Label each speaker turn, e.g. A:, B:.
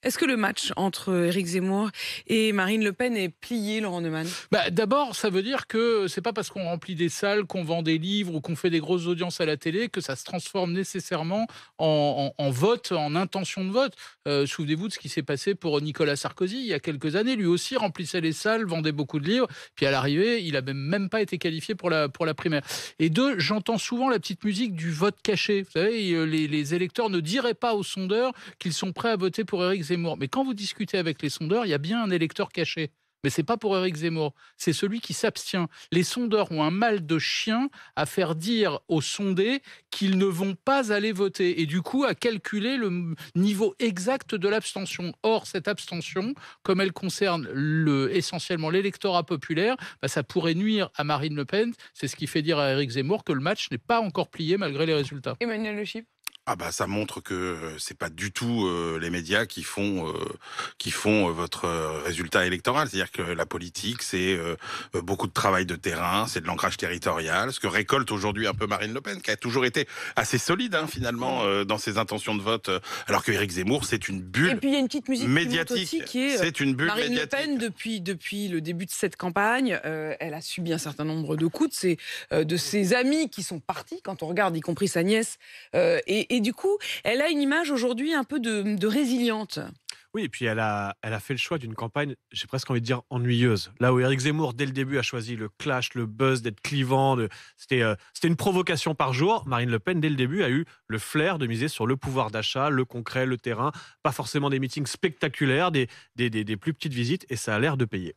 A: Est-ce que le match entre Éric Zemmour et Marine Le Pen est plié, Laurent Neumann?
B: D'abord, ça veut dire que c'est pas parce qu'on remplit des salles, qu'on vend des livres ou qu'on fait des grosses audiences à la télé que ça se transforme nécessairement en vote, en intention de vote. Souvenez-vous de ce qui s'est passé pour Nicolas Sarkozy il y a quelques années. Lui aussi remplissait les salles, vendait beaucoup de livres. Puis à l'arrivée, il a même pas été qualifié pour la primaire. Et deux, j'entends souvent la petite musique du vote caché. Vous savez, les électeurs ne diraient pas aux sondeurs qu'ils sont prêts à voter pour Éric Zemmour. Mais quand vous discutez avec les sondeurs, il y a bien un électeur caché. Mais c'est pas pour Éric Zemmour, c'est celui qui s'abstient. Les sondeurs ont un mal de chien à faire dire aux sondés qu'ils ne vont pas aller voter et du coup à calculer le niveau exact de l'abstention. Or, cette abstention, comme elle concerne essentiellement l'électorat populaire, ça pourrait nuire à Marine Le Pen. C'est ce qui fait dire à Éric Zemmour que le match n'est pas encore plié malgré les résultats.
A: Emmanuel Le Chip.
C: Ah bah ça montre que c'est pas du tout les médias qui font votre résultat électoral. C'est-à-dire que la politique, c'est beaucoup de travail de terrain, c'est de l'ancrage territorial, ce que récolte aujourd'hui un peu Marine Le Pen, qui a toujours été assez solide finalement dans ses intentions de vote, alors que Éric Zemmour, c'est une bulle
A: Et puis il y a une petite musique
C: médiatique.
A: Qui monte aussi, qui est
C: C'est une bulle
A: Marine
C: médiatique.
A: Le Pen depuis le début de cette campagne. Elle a subi un certain nombre de coups de ses amis qui sont partis, quand on regarde, y compris sa nièce. Et du coup, elle a une image aujourd'hui un peu de résiliente.
D: Oui, et puis elle a fait le choix d'une campagne, j'ai presque envie de dire ennuyeuse. Là où Éric Zemmour, dès le début, a choisi le clash, le buzz, d'être clivant, c'était une provocation par jour. Marine Le Pen, dès le début, a eu le flair de miser sur le pouvoir d'achat, le concret, le terrain, pas forcément des meetings spectaculaires, des plus petites visites, et ça a l'air de payer.